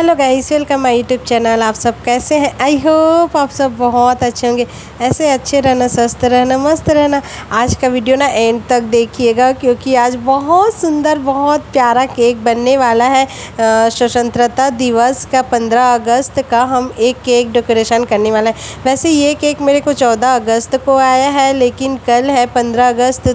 Hello guys, welcome my YouTube channel. आप सब कैसे हैं? आई होप आप सब बहुत अच्छे होंगे। ऐसे अच्छे रहना, स्वस्थ रहना, मस्त रहना। आज का वीडियो ना एंड तक देखिएगा क्योंकि आज बहुत सुंदर, बहुत प्यारा केक बनने वाला है। स्वतंत्रता दिवस का 15 अगस्त का हम एक केक डेकोरेशन करने वाला है। वैसे ये केक मेरे को 14 अगस्त को आया है, लेकिन कल है 15 अगस्त,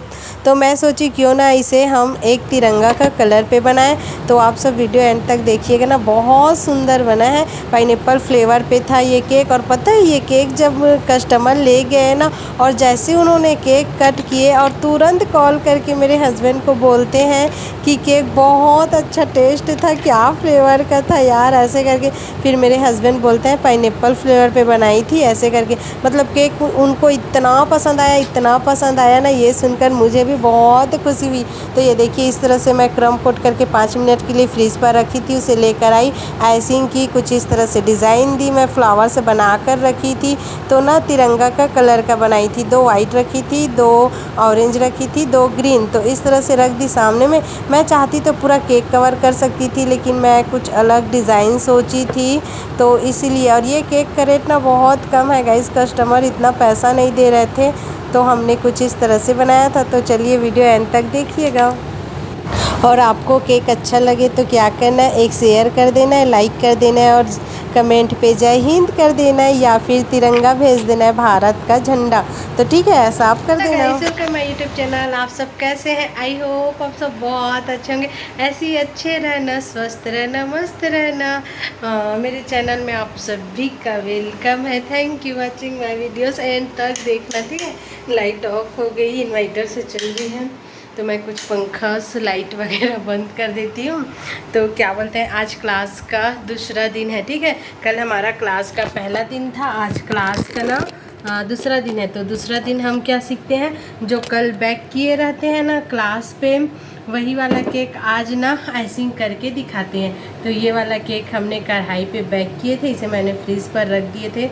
तो मैं सोची क्यों ना इसे हम एक तिरंगा का कलर पे बनाएं। तो आप सब वीडियो एंड तक देखिएगा ना, बहुत सुंदर बना है। पाइनएप्पल फ्लेवर पे था ये केक। और पता है ये केक जब कस्टमर ले गए ना, और जैसे उन्होंने केक कट किए और तुरंत कॉल करके मेरे हस्बैंड को बोलते हैं कि केक बहुत अच्छा टेस्ट था, क्या फ्लेवर का था यार, ऐसे करके। फिर मेरे हस्बैंड बोलते हैं पाइनएप्पल फ्लेवर पे बनाई थी, ऐसे करके। मतलब केक उनको इतना पसंद आया, इतना पसंद आया ना, ये सुनकर मुझे भी बहुत खुशी हुई। तो ये देखिए, इस तरह से मैं क्रम कोट करके 5 मिनट के लिए फ्रीज पर रखी थी, उसे लेकर आई, आइसिंग की, कुछ इस तरह से डिज़ाइन दी, मैं फ्लावर से बना कर रखी थी। तो ना तिरंगा का कलर का बनाई थी, 2 वाइट रखी थी, 2 ऑरेंज रखी थी, 2 ग्रीन। तो इस तरह से रख दी सामने में। मैं चाहती तो पूरा केक कवर कर सकती थी, लेकिन मैं कुछ अलग डिज़ाइन सोची थी, तो इसीलिए। और ये केक का रेट ना बहुत कम है गाइस, कस्टमर इतना पैसा नहीं दे रहे थे, तो हमने कुछ इस तरह से बनाया था। तो चलिए वीडियो एंड तक देखिएगा। और आपको केक अच्छा लगे तो क्या करना है, एक शेयर कर देना है, लाइक कर देना है, और कमेंट पे जय हिंद कर देना है, या फिर तिरंगा भेज देना है, भारत का झंडा। तो ठीक है, ऐसा आप कर देना। Welcome my YouTube channel. आप सब कैसे हैं? आई होप आप सब बहुत अच्छे होंगे। ऐसे ही अच्छे रहना, स्वस्थ रहना, मस्त रहना। मेरे चैनल में आप सभी का वेलकम है। Thank you watching my videos, and तक देखना, ठीक है। लाइट ऑफ हो गई, इन्वर्टर से चल रही है, तो मैं कुछ पंखा से लाइट वगैरह बंद कर देती हूँ। तो क्या बोलते हैं, आज क्लास का दूसरा दिन है, ठीक है। कल हमारा क्लास का पहला दिन था, आज क्लास का ना दूसरा दिन है। तो दूसरा दिन हम क्या सीखते हैं, जो कल बैक किए रहते हैं ना क्लास पे, वही वाला केक आज ना आइसिंग करके दिखाते हैं। तो ये वाला केक हमने कढ़ाई पे बेक किए थे, इसे मैंने फ्रीज पर रख दिए थे।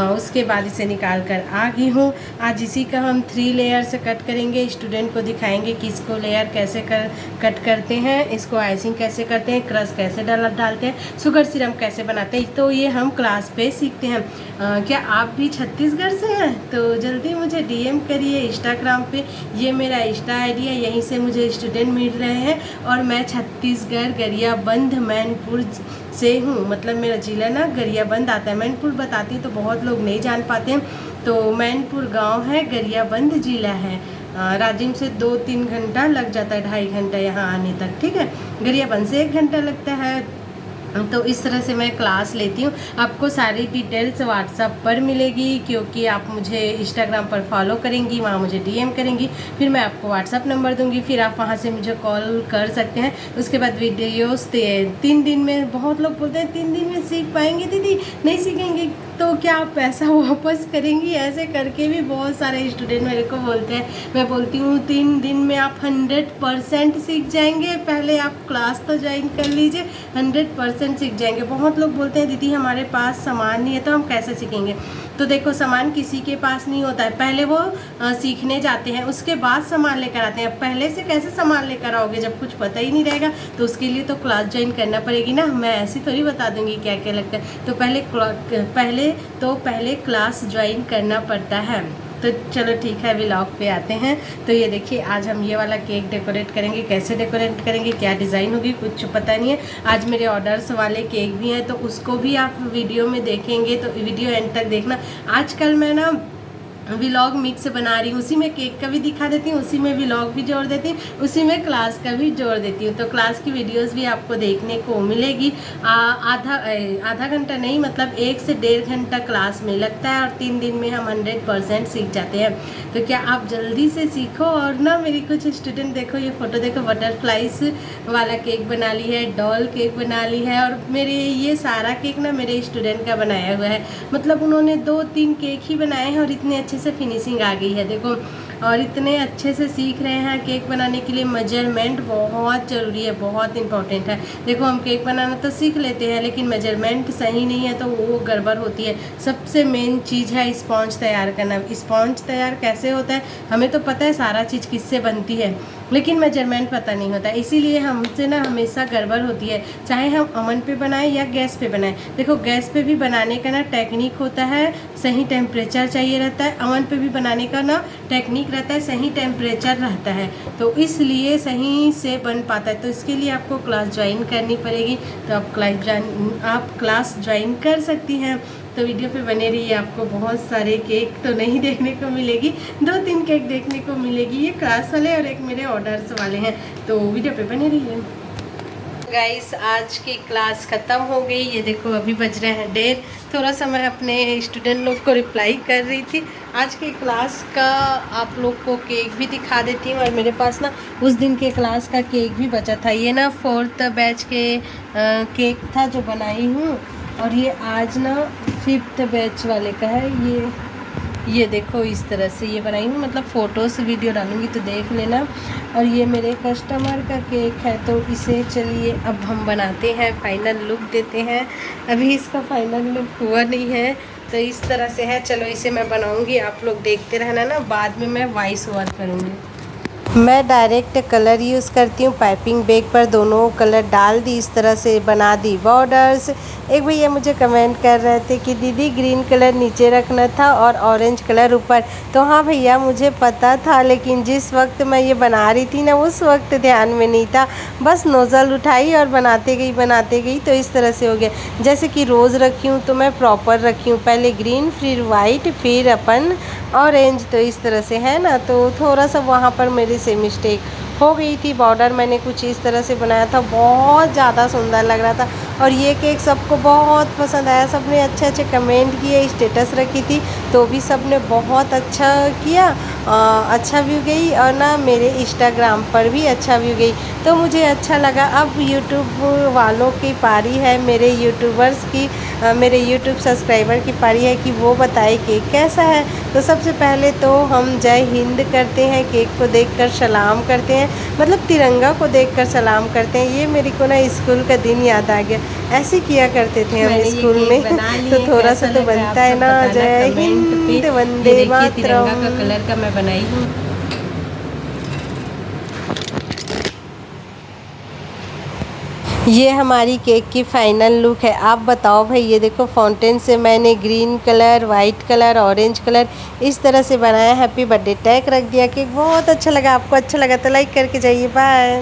उसके बाद इसे निकाल कर आ गई हूँ। आज इसी का हम 3 लेयर से कट करेंगे, स्टूडेंट को दिखाएंगे कि इसको लेयर कैसे कट करते हैं, इसको आइसिंग कैसे करते हैं, क्रश कैसे डालते हैं, शुगर सिरप कैसे बनाते हैं। तो ये हम क्लास पे सीखते हैं। क्या आप भी छत्तीसगढ़ से हैं? तो जल्दी मुझे डीएम करिए इंस्टाग्राम पे, ये मेरा इंस्टा आईडी है, यहीं से मुझे स्टूडेंट मिल रहे हैं। और मैं छत्तीसगढ़ गरियाबंद मैनपुर से हूँ, मतलब मेरा जिला ना गरियाबंद आता है। मैनपुर बताती तो बहुत लोग नहीं जान पाते हैं, तो मैनपुर गांव है, गरियाबंद जिला है। राजिम से 2-3 घंटा लग जाता है, 2.5 घंटा यहाँ आने तक, ठीक है। गरियाबंद से 1 घंटा लगता है। तो इस तरह से मैं क्लास लेती हूँ। आपको सारी डिटेल्स व्हाट्सएप पर मिलेगी, क्योंकि आप मुझे इंस्टाग्राम पर फॉलो करेंगी, वहाँ मुझे डीएम करेंगी, फिर मैं आपको व्हाट्सएप नंबर दूंगी, फिर आप वहाँ से मुझे कॉल कर सकते हैं। उसके बाद वीडियोस 3 दिन में, बहुत लोग बोलते हैं 3 दिन में सीख पाएंगे दीदी, नहीं सीखेंगे तो क्या आप पैसा वापस करेंगी, ऐसे करके भी बहुत सारे स्टूडेंट मेरे को बोलते हैं। मैं बोलती हूँ 3 दिन में आप 100% सीख जाएंगे, पहले आप क्लास तो ज्वाइन कर लीजिए, 100% सीख जाएंगे। बहुत लोग बोलते हैं दीदी हमारे पास सामान नहीं है तो हम कैसे सीखेंगे। तो देखो, सामान किसी के पास नहीं होता है, पहले वो सीखने जाते हैं, उसके बाद सामान लेकर आते हैं। पहले से कैसे सामान लेकर आओगे जब कुछ पता ही नहीं रहेगा। तो उसके लिए तो क्लास ज्वाइन करना पड़ेगी ना, मैं ऐसी थोड़ी बता दूंगी क्या क्या लगता है। तो पहले क्लास ज्वाइन करना पड़ता है। तो चलो ठीक है, व्लॉग पे आते हैं। तो ये देखिए, आज हम ये वाला केक डेकोरेट करेंगे। कैसे डेकोरेट करेंगे, क्या डिज़ाइन होगी, कुछ पता नहीं है। आज मेरे ऑर्डर्स वाले केक भी हैं, तो उसको भी आप वीडियो में देखेंगे, तो वीडियो एंड तक देखना। आजकल मैं ना व्लॉग मिक्स बना रही हूँ, उसी में केक का भी दिखा देती हूँ, उसी में व्लॉग भी जोड़ देती हूँ, उसी में क्लास का भी जोड़ देती हूँ। तो क्लास की वीडियोस भी आपको देखने को मिलेगी। आधा घंटा नहीं, मतलब 1 से 1.5 घंटा क्लास में लगता है, और 3 दिन में हम 100% सीख जाते हैं। तो क्या आप जल्दी से सीखो। और ना मेरी कुछ स्टूडेंट, देखो ये फ़ोटो देखो, बटरफ्लाइज वाला केक बना ली है, डॉल केक बना ली है। और मेरे ये सारा केक ना मेरे स्टूडेंट का बनाया हुआ है, मतलब उन्होंने 2-3 केक ही बनाए हैं, और इतने अच्छे से फिनिशिंग आ गई है देखो। और इतने अच्छे से सीख रहे हैं। केक बनाने के लिए मेजरमेंट बहुत ज़रूरी है, बहुत इंपॉर्टेंट है। देखो, हम केक बनाना तो सीख लेते हैं, लेकिन मेजरमेंट सही नहीं है तो वो गड़बड़ होती है। सबसे मेन चीज़ है स्पॉन्ज तैयार करना। स्पॉन्ज तैयार कैसे होता है, हमें तो पता है सारा चीज़ किससे बनती है, लेकिन मेजरमेंट पता नहीं होता, इसीलिए हमसे ना हमेशा गड़बड़ होती है, चाहे हम अवन पे बनाएं या गैस पे बनाएं। देखो गैस पे भी बनाने का ना टेक्निक होता है, सही टेम्परेचर चाहिए रहता है, अवन पे भी बनाने का ना टेक्निक रहता है, सही टेम्परेचर रहता है, तो इसलिए सही से बन पाता है। तो इसके लिए आपको क्लास ज्वाइन करनी पड़ेगी, तो आप क्लास ज्वाइन कर सकती हैं। तो वीडियो पे बने रहिए, आपको बहुत सारे केक तो नहीं देखने को मिलेगी, 2-3 केक देखने को मिलेगी, ये क्लास वाले और एक मेरे ऑर्डर्स वाले हैं, तो वीडियो पे बने रहिए। गाइस आज की क्लास ख़त्म हो गई, ये देखो अभी बज रहे हैं 1:30। थोड़ा सा मैं अपने स्टूडेंट लोग को रिप्लाई कर रही थी। आज की क्लास का आप लोग को केक भी दिखा देती हूँ, और मेरे पास ना उस दिन के क्लास का केक भी बचा था। ये ना 4th बैच के केक था जो बनाई हूँ, और ये आज ना 5th बैच वाले का है। ये देखो इस तरह से ये बनाई हूँ, मतलब फ़ोटोज़ वीडियो डालूँगी तो देख लेना। और ये मेरे कस्टमर का केक है, तो इसे चलिए अब हम बनाते हैं, फाइनल लुक देते हैं। अभी इसका फाइनल लुक हुआ नहीं है, तो इस तरह से है। चलो इसे मैं बनाऊँगी, आप लोग देखते रहना ना, बाद में मैं वॉइस ओवर करूँगी। मैं डायरेक्ट कलर यूज़ करती हूँ, पाइपिंग बैग पर दोनों कलर डाल दी, इस तरह से बना दी बॉर्डर्स। एक भैया मुझे कमेंट कर रहे थे कि दीदी ग्रीन कलर नीचे रखना था और ऑरेंज कलर ऊपर, तो हाँ भैया मुझे पता था, लेकिन जिस वक्त मैं ये बना रही थी ना उस वक्त ध्यान में नहीं था, बस नोज़ल उठाई और बनाते गई, तो इस तरह से हो गया। जैसे कि रोज़ रखी हूँ तो मैं प्रॉपर रखी हूँ, पहले ग्रीन फिर वाइट फिर अपन ऑरेंज, तो इस तरह से है ना। तो थोड़ा सा वहाँ पर मेरे से मिस्टेक हो गई थी। बॉर्डर मैंने कुछ इस तरह से बनाया था, बहुत ज़्यादा सुंदर लग रहा था, और ये केक सबको बहुत पसंद आया। सबने अच्छे अच्छे कमेंट किए, स्टेटस रखी थी तो भी सबने बहुत अच्छा किया, अच्छा व्यू गई, और ना मेरे इंस्टाग्राम पर भी अच्छा व्यू गई, तो मुझे अच्छा लगा। अब यूट्यूब वालों की पारी है, मेरे यूट्यूबर्स की, मेरे यूट्यूब सब्सक्राइबर की पारी है कि वो बताए केक कैसा है। तो सबसे पहले तो हम जय हिंद करते हैं, केक को देखकर सलाम करते हैं, मतलब तिरंगा को देखकर सलाम करते हैं। ये मेरे को ना स्कूल का दिन याद आ गया, ऐसे किया करते थे हम स्कूल में, तो थोड़ा सा तो बनता है ना। जय हिंद वंदे मातरम। तिरंगा का कलर का मैं बनाई हूँ। ये हमारी केक की फाइनल लुक है। आप बताओ भाई, ये देखो फाउंटेन से मैंने green colour, white colour, orange colour इस तरह से बनाया। हैप्पी बर्थडे टैग रख दिया। केक बहुत अच्छा लगा, आपको अच्छा लगा तो लाइक करके जाइए। बाय।